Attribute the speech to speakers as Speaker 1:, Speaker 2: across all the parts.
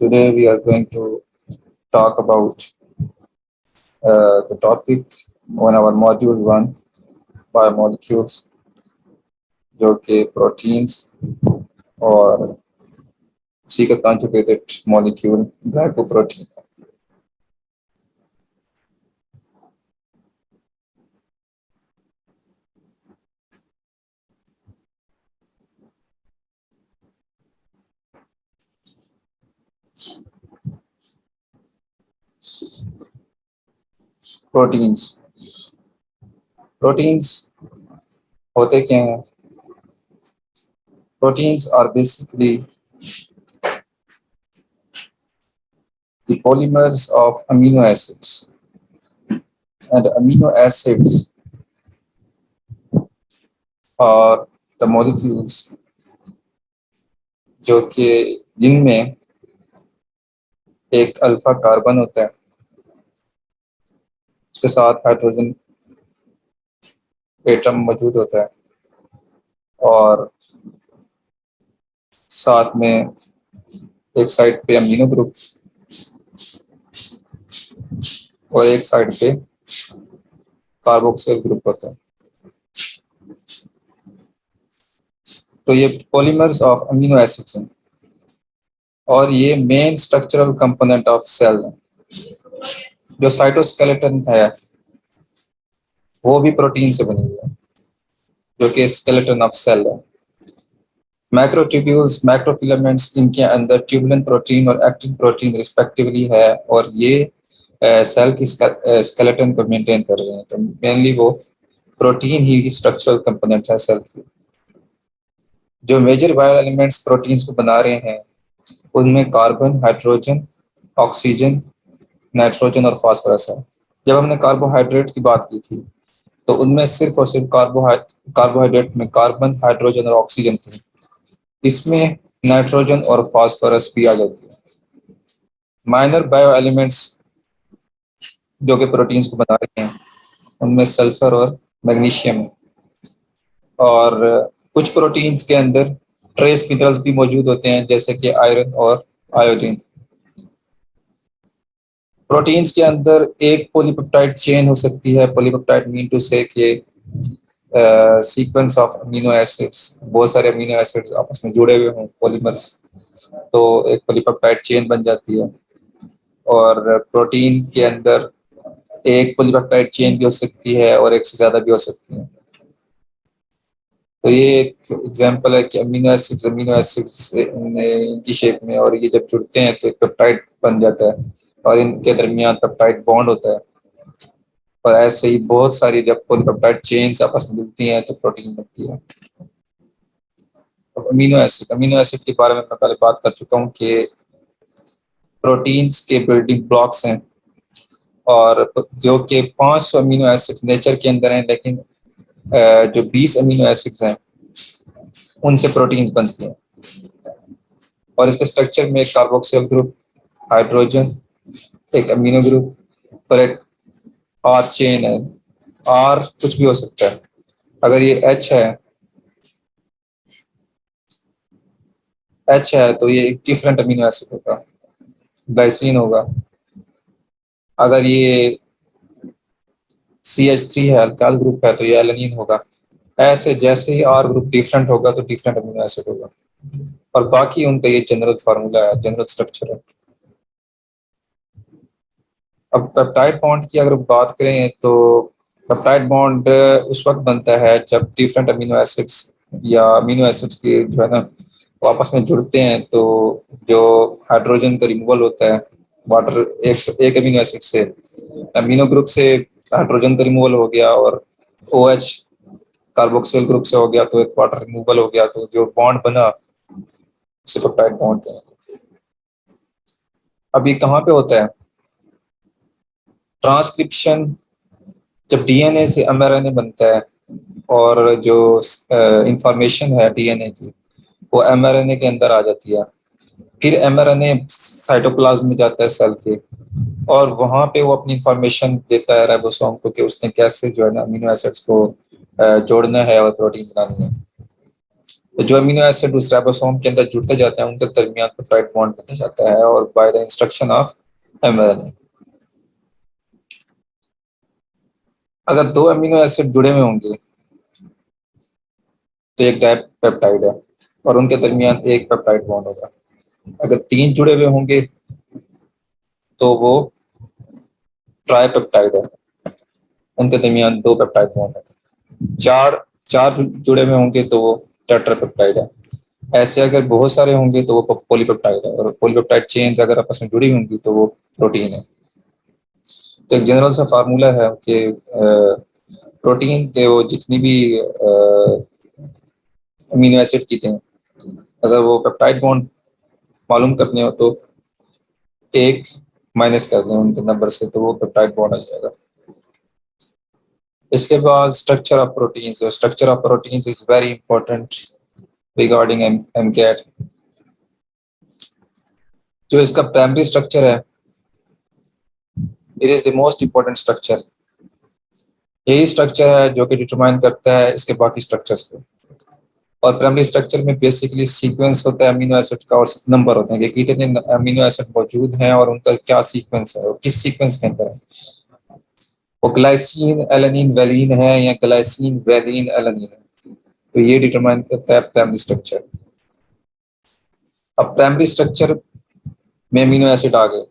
Speaker 1: Today we are going to talk about the topic on our module 1 biomolecules जो कि proteins और उसी का conjugated molecule glycoprotein है। प्रोटीन्स होते क्या हैं? Proteins are basically the polymers of amino acids, and amino acids are the molecules जो कि जिनमें एक अल्फा कार्बन होता है, उसके साथ हाइड्रोजन एटम मौजूद होता है और साथ में एक साइड पे अमीनो ग्रुप और एक साइड पे कार्बोक्सिल ग्रुप होता है। तो ये पॉलीमर्स ऑफ अमीनो एसिड्स हैं और ये main structural component of cell है। जो साइटोस्केलेटन है वो भी प्रोटीन से बनी हुई है, जो कि स्केलेटन ऑफ सेल है। मैक्रोट्यूब्यूल्स, मैक्रोफिलामेंट्स, इनके अंदर ट्यूबुलिन प्रोटीन और एक्टिन प्रोटीन रिस्पेक्टिवली है और ये सेल की स्केलेटन को मेंटेन कर रहे हैं। तो मेनली वो प्रोटीन ही स्ट्रक्चरल कंपोनेंट है सेल की। जो मेजर बायो एलिमेंट्स प्रोटीन्स को बना रहे हैं उनमें कार्बन, हाइड्रोजन, ऑक्सीजन, नाइट्रोजन और फास्फोरस है। जब हमने कार्बोहाइड्रेट की बात की थी तो उनमें सिर्फ और सिर्फ कार्बोहाइड्रेट में कार्बन, हाइड्रोजन और ऑक्सीजन थी। इसमें नाइट्रोजन और फास्फोरस भी आ जाती है। माइनर बायो एलिमेंट्स जो कि प्रोटीन्स को बना रहे हैं उनमें सल्फर और मैग्नीशियम है और कुछ प्रोटीन्स के अंदर ट्रेस मिनरल्स भी मौजूद होते हैं जैसे कि आयरन और आयोडीन। प्रोटीन्स के अंदर एक पॉलीपेप्टाइड चेन हो सकती है। पॉलीपेप्टाइड मीन टू से कि सीक्वेंस ऑफ अमीनो एसिड्स, बहुत सारे अमीनो एसिड्स आपस में जुड़े हुए हों पॉलीमर्स, तो एक पॉलीपेप्टाइड चेन बन जाती है। और प्रोटीन के अंदर एक पॉलीपेप्टाइड चेन भी हो सकती है और एक से ज़्यादा भी हो सकती है। तो ये एक एग्जांपल है कि अमीनो एसिड्स इनकी शेप में, और ये जब जुड़ते हैं तो एक पेप्टाइड बन जाता है और इनके दरमियान पेप्टाइड बॉन्ड होता है। और ऐसे ही बहुत सारी जब पॉलीपेप्टाइड चेन्स आपस में मिलती हैं तो प्रोटीन बनती है। अमीनो एसिड के बारे में मैं पहले बात कर चुका हूँ कि प्रोटीन्स के बिल्डिंग ब्लॉक्स हैं और जो कि 500 अमीनो एसिड नेचर के अंदर हैं, लेकिन जो 20 अमीनो एसिड्स हैं उनसे प्रोटीन्स बनती हैं। और इसके स्ट्रक्चर में एक कार्बोक्सिल ग्रुप, हाइड्रोजन, एक अमीनो ग्रुप और एक आर चेन है। आर कुछ भी हो सकता है। अगर ये एच है तो ये एक डिफरेंट अमीनो एसिड होगा, ग्लाइसिन होगा। अगर ये CH3 है, अल्काइल ग्रुप है, तो ये एलेनिन होगा। ऐसे जैसे ही आर ग्रुप डिफरेंट होगा तो डिफरेंट अमीनो एसिड होगा। और बाकी उनका ये जनरल फार्मूला है, जनरल स्ट्रक्चर है। अब पेप्टाइड बॉन्ड की अगर बात करें तो पेप्टाइड बॉन्ड उस वक्त बनता है जब डिफरेंट अमीनो एसिड्स या अमीनो एसिड्स के जो है ना वो आपस में जुड़ते हैं। तो जो हाइड्रोजन का रिमूवल होता है वाटर एक अमीनो एसिड से, अमीनो ग्रुप से हाइड्रोजन का रिमूवल हो गया और OH कार्बोक्सिल ग्रुप से हो गया तो एक वाटर रिमूवल हो गया, तो जो बॉन्ड बना उसे पेप्टाइड बॉन्ड कहेंगे। अब ये कहाँ पे होता है? ट्रांसक्रिप्शन, जब DNA से mRNA बनता है और जो इंफॉर्मेशन है DNA की वो mRNA के अंदर आ जाती है। फिर mRNA साइटोप्लाज्म में जाता है सेल के और वहां पे वो अपनी इंफॉर्मेशन देता है राइबोसोम को कि उसने कैसे जो है ना अमीनो एसिड्स को जोड़ना है और प्रोटीन बनानी है। तो जो अमीनो एसिड उस राइबोसोम के अंदर जुड़ते जाते हैं उनके दरमियान पेप्टाइड बॉन्ड बनता जाता है और by the instruction of mRNA. अगर दो अमीनो एसिड जुड़े हुए होंगे तो एक डाइपेप्टाइड है और उनके दरमियान एक पेप्टाइड बॉन्ड होगा। अगर तीन जुड़े हुए होंगे तो वो ट्राइपेप्टाइड है, उनके दरमियान दो पेप्टाइड बॉन्ड है। चार चार जुड़े हुए होंगे तो वो टेट्रापेप्टाइड है। ऐसे अगर बहुत सारे होंगे तो वो पॉलीपेप्टाइड है और पॉलीपेप्टाइड चेन्स अगर आपस में जुड़ी होंगी तो वो प्रोटीन है। तो एक जनरल सा फार्मूला है कि प्रोटीन के वो जितनी भी अमीनो एसिड की थे, अगर वो पेप्टाइड बॉन्ड मालूम करने हो तो एक माइनस कर दें उनके नंबर से तो वो पेप्टाइड बॉन्ड आ जाएगा। इसके बाद structure of proteins, structure of proteins is very important regarding MCAT. जो इसका प्राइमरी स्ट्रक्चर है, it is the most important structure. यही स्ट्रक्चर है जो कि डिटरमाइन करता है इसके बाकी स्ट्रक्चर्स को। और प्राइमरी स्ट्रक्चर में बेसिकली सीक्वेंस होता है अमीनो एसिड का और नंबर होते हैं कि कितने अमीनो एसिड मौजूद हैं और उनका क्या सीक्वेंस है और किस सीक्वेंस के अंदर है। वो ग्लाइसिन एलेनिन वैलिन है या ग्लाइसिन वैलिन एलेनिन है, तो ये डिटरमाइन करता है प्राइमरी स्ट्रक्चर। अब प्राइमरी स्ट्रक्चर में अमीनो एसिड आ गए।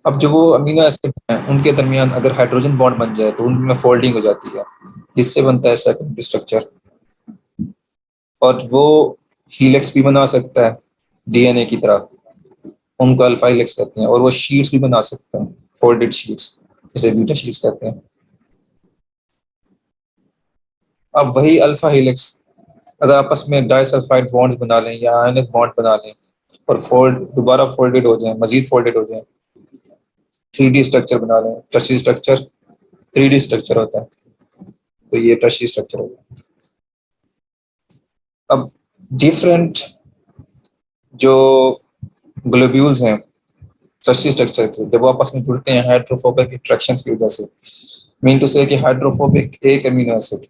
Speaker 1: अब जो वो अमीनो एसिड हैं उनके दरमियान अगर हाइड्रोजन बॉन्ड बन जाए तो उनमें फोल्डिंग हो जाती है जिससे बनता है सेकेंडरी स्ट्रक्चर। और वो हीलिक्स भी बना सकता है डीएनए की तरह, उनको अल्फा हीलिक्स कहते हैं। और वो शीट्स भी बना सकते हैं, फोल्डेड शीट्स, जिसे बीटा शीट्स कहते हैं। अब वही अल्फा हीलिक्स अगर आपस में डाइसल्फाइड बॉन्ड्स बना लें या आयनिक बॉन्ड बना लें और दोबारा फोल्डेड हो जाए, मजीद फोल्डेड हो जाए, 3D स्ट्रक्चर बना लें। टर्शियरी स्ट्रक्चर 3D स्ट्रक्चर होता है, तो ये टर्शियरी स्ट्रक्चर होगा। अब डिफरेंट जो ग्लोब्यूल्स हैं टर्शियरी स्ट्रक्चर के, जब वो आपस में जुड़ते हैं हाइड्रोफोबिक इंटरेक्शंस की वजह से, मीन टू से कि हाइड्रोफोबिक एक अमीनो एसिड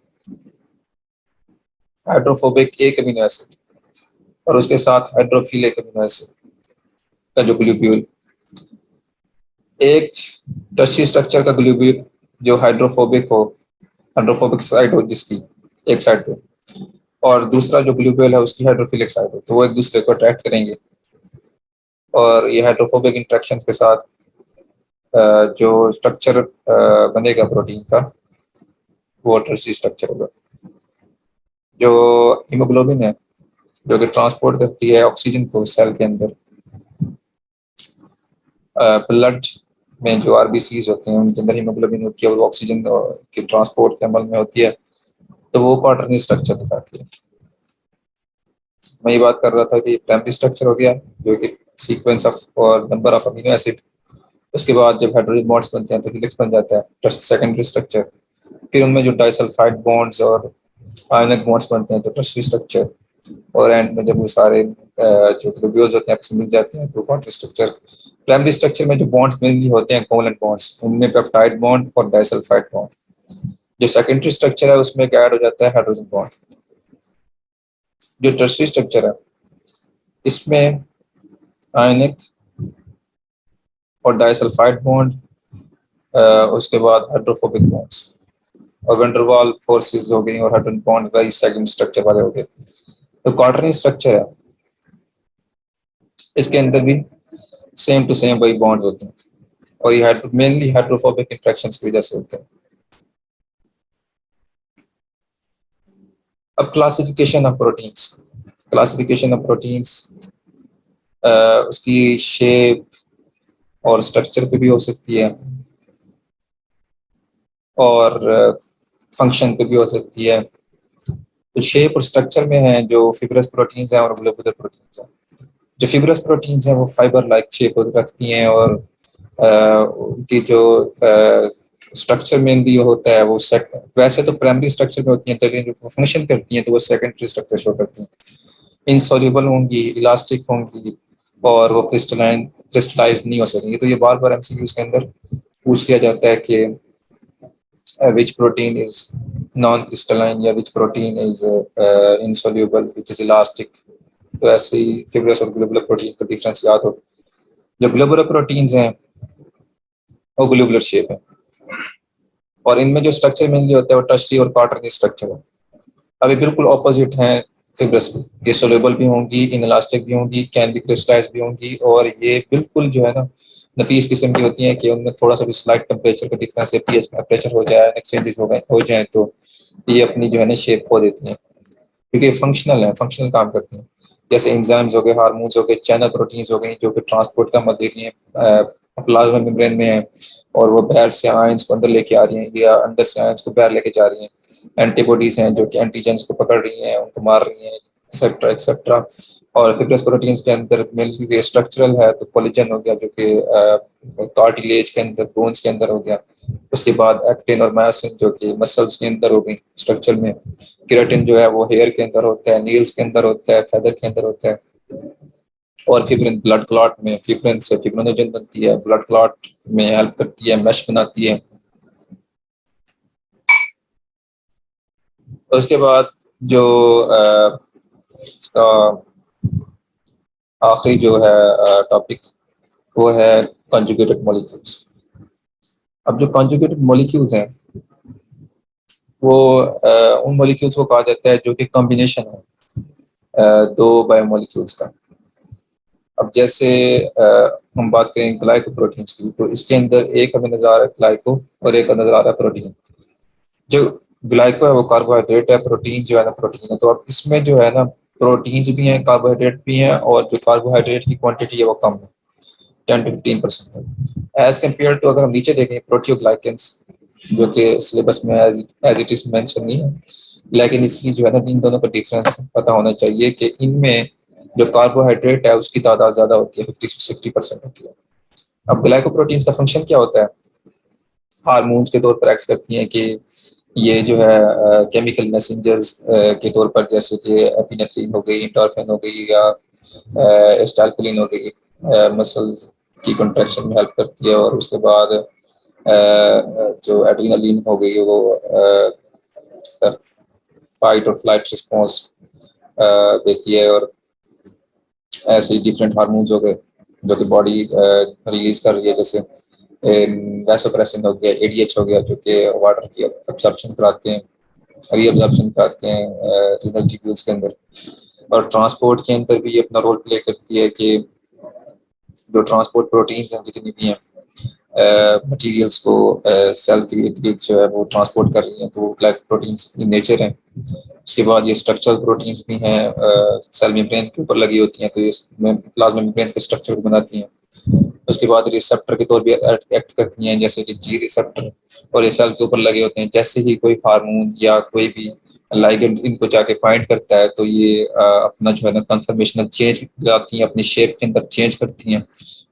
Speaker 1: और उसके साथ हाइड्रोफिलिक अमीनो एसिड का जो ग्लोब्यूल, एक टर्शियरी स्ट्रक्चर का ग्लोब्यूल जो हाइड्रोफोबिक हो, हाइड्रोफोबिक साइड हो जिसकी एक साइड पे, और दूसरा जो ग्लोब्यूल है उसकी हाइड्रोफिलिक साइड हो, तो वो एक दूसरे को अट्रैक्ट करेंगे और ये हाइड्रोफोबिक इंटरेक्शंस के साथ जो स्ट्रक्चर बनेगा प्रोटीन का वो टर्शियरी स्ट्रक्चर होगा। जो हीमोग्लोबिन है जो कि ट्रांसपोर्ट करती है ऑक्सीजन को सेल के अंदर, ब्लड में जो आरबीसीज होते हैं उनके अंदर हीमोग्लोबिन होती है, वो ऑक्सीजन के ट्रांसपोर्ट के अमल में होती है, तो वो क्वाटरनरी स्ट्रक्चर दिखाती है। मैं ये बात कर रहा था कि प्राइमरी स्ट्रक्चर हो गया जो कि सीक्वेंस ऑफ और नंबर ऑफ अमीनो एसिड। उसके बाद जब हाइड्रोजन बॉन्ड्स बनते हैं तो हेलिक्स बन जाता है, सेकेंडरी स्ट्रक्चर। फिर उनमें जो डाइसल्फाइड बॉन्ड्स और आयनिक बॉन्ड्स बनते हैं तो टर्शियरी स्ट्रक्चर। और एंड में जब वो सारे जो ग्लोब्यूल्स होते हैं आपस में मिल जाते हैं तो क्वाटरनरी स्ट्रक्चर। प्राइमरी स्ट्रक्चर में जो बॉन्ड्स मेनली होते हैं कोवलेंट बॉन्ड्स, उनमें पेप्टाइड बॉन्ड और डाइसल्फाइड बॉन्ड। जो सेकेंडरी स्ट्रक्चर है उसमें क्या ऐड हो जाता है हाइड्रोजन बॉन्ड। जो टर्शियरी स्ट्रक्चर है इसमें आयनिक और डाइसल्फाइड बॉन्ड, उसके बाद हाइड्रोफोबिक बॉन्ड्स और वैन फोर्सेस हो गई और हाइड्रोजन बॉन्ड वही सेकंड स्ट्रक्चर वाले हो गए। तो क्वार्टरनरी स्ट्रक्चर है, इसके अंदर भी सेम टू सेम वही बॉन्ड्स होते हैं और ये मेनली हाइड्रोफोबिक इंटरेक्शंस की वजह से होते हैं। अब classification of proteins, classification of proteins उसकी शेप और स्ट्रक्चर पे भी हो सकती है और फंक्शन पे भी हो सकती है। तो शेप और स्ट्रक्चर में है जो फिब्रस प्रोटीन्स हैं और ग्लोबुलर प्रोटीन्स हैं। जो फिब्रस प्रोटीन्स हैं वो फाइबर लाइक शेप रखती हैं और उनकी जो स्ट्रक्चर में भी होता है वो वैसे तो प्राइमरी स्ट्रक्चर में होती हैं, लेकिन जो फंक्शन करती हैं तो वो सेकेंडरी स्ट्रक्चर शो करती हैं। इनसॉल्युबल होंगी, इलास्टिक होंगी और वो क्रिस्टलाइज नहीं हो सकेंगी। तो ये बार बार एमसीक्यूज के अंदर पूछ लिया जाता है कि which protein is non crystalline या which protein is insoluble which is elastic. तो ऐसे ही फिब्रस और ग्लोबुलर प्रोटीन का डिफरेंस याद हो। जो ग्लोबुलर प्रोटीन्स हैं वो ग्लोबुलर शेप है और इनमें जो स्ट्रक्चर मेनली होता है वो टर्शरी और क्वार्टरनी स्ट्रक्चर है। अभी बिल्कुल ऑपोजिट हैं फिब्रस की, ये सोल्यूबल भी होंगी, इनलास्टिक भी होंगी, कैन बी क्रिस्टलाइज भी होंगी और ये बिल्कुल जो है ना नफीस किस्म की होती हैं कि उनमें थोड़ा सा भी स्लाइट टेम्परेचर का डिफरेंस है, पीएच में प्रेशर हो जाए, एक्सचेंजेस हो जाए तो ये अपनी जो है ना शेप खो देती हैं क्योंकि फंक्शनल है, फंक्शनल काम करती हैं। जैसे एंजाइम्स हो गए, हार्मोन्स हो गए, चैनल प्रोटीन्स हो गए जो कि ट्रांसपोर्ट का मदद दे रही हैं, प्लाज्मा मेम्ब्रेन में है और वो बाहर से आयंस को अंदर लेके आ रही हैं या अंदर से आयंस को बाहर लेके जा रही हैं। एंटीबॉडीज हैं जो कि एंटीजेंस को पकड़ रही हैं, उनको मार रही हैं, एक्सेट्रा एक्सेट्रा। और फिब्रस प्रोटीन्स के अंदर मेनली स्ट्रक्चरल है तो कोलेजन हो गया जो कि कार्टिलेज के अंदर, बोन्स के अंदर हो गया। उसके बाद एक्टिन और मायोसिन जो कि मसल्स के अंदर हो गई स्ट्रक्चर में। केराटिन जो है वो हेयर के अंदर होता है, नील्स के अंदर होता है, फेदर के अंदर होता है। और फिब्रिन ब्लड क्लॉट में, फिब्रिन से फिब्रिनोजन बनती है, ब्लड क्लॉट में हेल्प करती है, मैश बनाती है। उसके बाद जो इसका आखिरी जो है टॉपिक वो है कॉन्जुगेटेड मॉलिक्यूल्स। अब जो कॉन्जुगेटेड मॉलिक्यूल्स हैं वो उन मॉलिक्यूल्स को कहा जाता है जो कि कॉम्बिनेशन है दो बायोमोलिक्यूल्स का। अब जैसे हम बात करें ग्लाइकोप्रोटीन्स की तो इसके अंदर एक हमें नजर आ रहा है ग्लाइको और एक नजर आ रहा है प्रोटीन। जो ग्लाइको है वो कार्बोहाइड्रेट है, प्रोटीन जो है ना प्रोटीन है। तो अब इसमें जो है ना प्रोटीन्स भी हैं, कार्बोहाइड्रेट भी हैं और जो कार्बोहाइड्रेट की क्वांटिटी है वो कम है, 10 to 15% है एज कम्पेयर टू। अगर हम नीचे देखें प्रोटियोग्लाइकेंस जो कि सिलेबस में एज इट इज मेंशन नहीं है, लेकिन इसकी जो है ना इन दोनों का डिफरेंस पता होना चाहिए कि इनमें जो कार्बोहाइड्रेट है उसकी तादाद ज्यादा होती है, 50 to 60% होती है। अब ग्लाइकोप्रोटीन्स का फंक्शन क्या होता है? हार्मोन्स के तौर पर एक्ट करती हैं कि ये जो है केमिकल मैसेंजर्स के तौर पर, जैसे कि एपिनेफ्रिन हो गई, इंडोर्फिन हो गई या एस्टाइलकोलिन हो गई, मसल की कंट्रैक्शन में हेल्प करती है। और उसके बाद जो एड्रेनालिन हो गई वो फाइट और फ्लाइट रिस्पॉन्स देती है। और ऐसे ही डिफरेंट हार्मोन्स हो गए जो कि बॉडी रिलीज कर रही है, जैसे वैसोप्रेसिन हो गया, एडीएच हो गया जो कि वाटर की एब्जॉर्प्शन कराते हैं, रीअब्जॉर्प्शन कराते हैं रीनल ट्यूब्यूल्स के अंदर। और ट्रांसपोर्ट के अंदर भी ये अपना रोल प्ले करती है कि जो ट्रांसपोर्ट प्रोटीन्स हैं जितनी भी हैं मटेरियल्स को सेल के इर्द गिर्द जो है वो ट्रांसपोर्ट कर रही हैं, तो वो ग्लाइकोप्रोटीन्स इन नेचर हैं। उसके बाद ये स्ट्रक्चरल प्रोटीन्स भी हैं, सेल मेम्ब्रेन के ऊपर लगी होती हैं तो ये प्लाज्मा मेम्ब्रेन के स्ट्रक्चर को बनाती हैं। उसके बाद रिसेप्टर के तौर पर एक्ट करती हैं, जैसे कि जी रिसेप्टर, और ये सेल के ऊपर लगे होते हैं। जैसे ही कोई हार्मोन या कोई भी लाइगेंड इनको जाके फाइंड करता है तो ये अपना जो है ना कंफर्मेशनल चेंज लाती हैं, अपनी शेप के अंदर चेंज करती हैं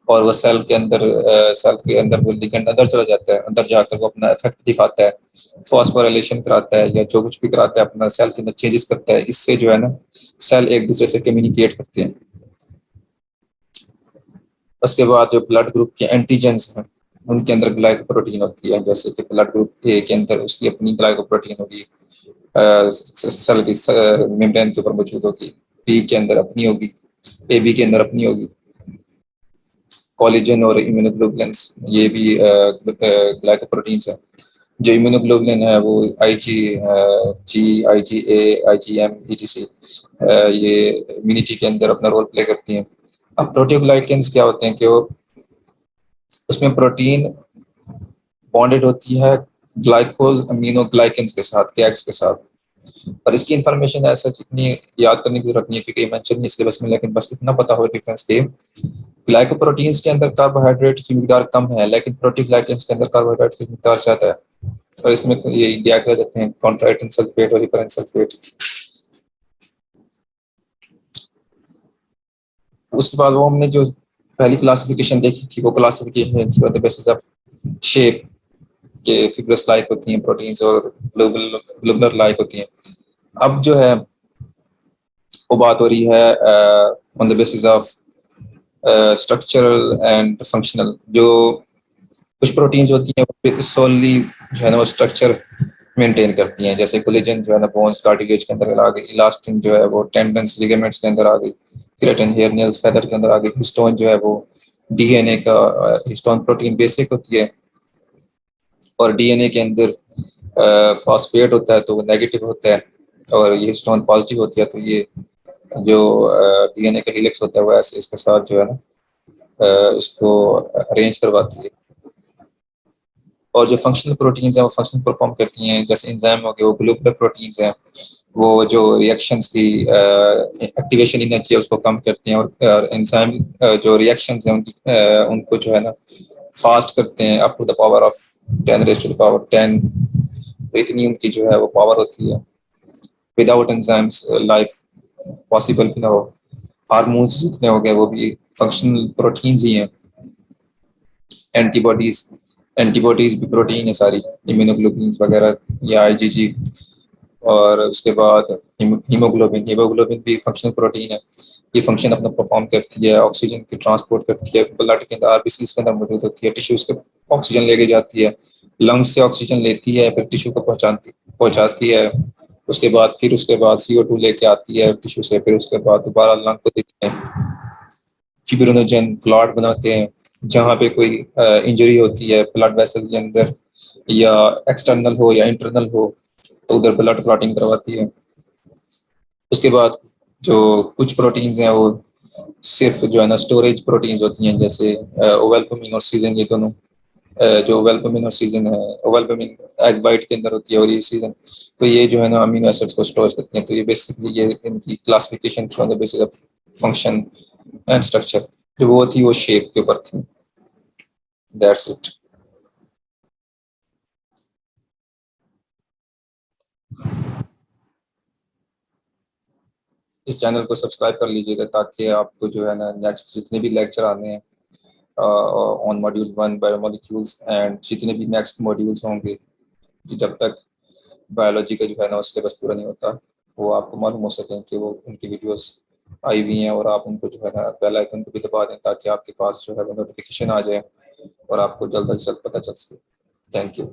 Speaker 1: और वो सेल के अंदर वो लिगेंड अंदर चला जाता है, अंदर जाकर वो अपना इफेक्ट दिखाता है, फॉस्फोराइलेशन कराता है या जो कुछ भी कराता है अपना सेल के अंदर चेंजेस करता है। इससे जो है ना सेल एक दूसरे से कम्युनिकेट करते हैं। उसके बाद जो ब्लड ग्रुप के एंटीजेंस हैं उनके अंदर ग्लाइकोप्रोटीन होती है, जैसे कि ब्लड ग्रुप ए के अंदर उसकी अपनी ग्लाइकोप्रोटीन होगी, सेल की मेम्ब्रेन के ऊपर मौजूद होगी। बी के अंदर अपनी होगी, ए बी के अंदर अपनी होगी। कोलेजन और इम्यूनोग्लोबुलिन्स ये भी ग्लाइकोप्रोटीन्स हैं। जो इम्यूनोग्लोबुलिन है वो IgA, IgM, ETC ये इम्यूनिटी के अंदर अपना रोल प्ले करती हैं। अब प्रोटियोग्लाइकेंस क्या होते हैं कि वो उसमें प्रोटीन बॉन्डेड होती है ग्लाइकोज अमीनोग्लाइकेंस के साथ, कैक्स के साथ। और इसकी इंफॉर्मेशन ऐसा इतनी याद करने की जरूरत नहीं है क्योंकि मेंशन नहीं सिलेबस में, लेकिन बस इतना पता हो डिफरेंस के ग्लाइकोप्रोटीन्स के अंदर कार्बोहाइड्रेट की मिकदार कम है लेकिन प्रोटीग्लाइकेंस के अंदर कार्बोहाइड्रेट की मिकदार ज्यादा है। और इसमें तो ये दिया कर देते हैं कॉन्ट्राइटिन सल्फेट और हिपरिन सल्फेट। उसके बाद वो हमने जो पहली क्लासिफिकेशन देखी थी वो क्लासिफिकेशन थी on the basis of shape के, फिब्रस लाइक होती हैं प्रोटीन्स और ग्लोबुलर लाइक होती हैं। अब जो है वो बात हो रही है on the basis of structural and functional. जो कुछ प्रोटीन्स होती हैं वो सोनली जो है ना वो स्ट्रक्चर मेंटेन करती हैं। जैसे कोलेजन जो है ना बोन्स कार्टिलेज के अंदर आ गई, इलास्टिन जो है वो टेंडन्स लिगामेंट्स के अंदर आ गई, केराटिन हेयर नेल्स फेदर के अंदर आ गई, हिस्टोन जो है वो डीएनए का, हिस्टोन प्रोटीन बेसिक होती है और डीएनए के अंदर फॉस्फेट होता है तो वो नेगेटिव होता है और ये हिस्टोन पॉजिटिव होती है, तो ये जो डीएनए का हेलिक्स होता है वो ऐसे इसके साथ जो है ना इसको अरेंज करवाती है। और जो फंक्शनल प्रोटीन्स हैं वो फंक्शन परफॉर्म करती हैं, जैसे एंजाइम हो गए वो ग्लोबुलर प्रोटीन्स हैं, वो जो रिएक्शंस की एक्टिवेशन एनर्जी है उसको कम करते हैं और एंजाइम जो रिएक्शंस हैं उनकी उनको जो है ना फास्ट करते हैं up to the power of 10 raise to the power 10। तो इतनी उनकी जो है वो पावर होती है। विदाउट एंजाइम्स लाइफ पॉसिबल भी ना हो। हार्मोन्स जितने हो गए वो भी फंक्शनल प्रोटीन्स ही हैं। एंटीबॉडीज एंटीबॉडीज भी प्रोटीन है सारी, इम्यूनोग्लोबिन वगैरह या आईजीजी। और उसके बाद हीमोग्लोबिन हीमोग्लोबिन भी फंक्शनल प्रोटीन है। ये फंक्शन अपना परफॉर्म करती है, ऑक्सीजन की ट्रांसपोर्ट करती है, ब्लड के अंदर आरबीसी के अंदर मौजूद होती है, टिश्यूज के ऑक्सीजन लेके जाती है, लंग्स से ऑक्सीजन लेती है, फिर टिश्यू को पहुंचाती है। उसके बाद CO2 लेके आती है टिश्यू से, फिर उसके बाद दोबारा लंग को देती है। फिब्रिनोजन क्लॉट बनाते हैं, जहाँ पे कोई इंजरी होती है ब्लड वेसल के अंदर या एक्सटर्नल हो या इंटरनल हो तो उधर ब्लड क्लॉटिंग करवाती है। उसके बाद जो कुछ प्रोटीन्स हैं वो सिर्फ जो है ना स्टोरेज प्रोटीन्स होती हैं, जैसे ओवेल्पोमिन और सीजन, ये दोनों जो ओवेल्पोमिन और सीजन है, ओवेल्पोमिन एग वाइट के अंदर होती है और ये सीजन, तो ये जो है ना अमीनो एसिड्स को स्टोर करती हैं। तो ये बेसिकली ये इनकी क्लासिफिकेशन थी on the basis of function and structure. जो वो थी वो शेप के ऊपर थी। That's it. इस चैनल को सब्सक्राइब कर लीजिएगा ताकि आपको जो है ना नेक्स्ट जितने भी लेक्चर आने हैं ऑन मॉड्यूल 1 बायोमोलिक्यूल्स एंड जितने भी नेक्स्ट मॉड्यूल्स होंगे, जब तक बायोलॉजी का जो है ना सिलेबस पूरा नहीं होता, वो आपको मालूम हो सकें कि वो उनकी वीडियोस आई हुई हैं और आप उनको जो है ना बेल आइकन को भी दबा दें ताकि आपके पास जो है वो नोटिफिकेशन आ जाए और आपको जल्द से जल्द पता चल सके। Thank you.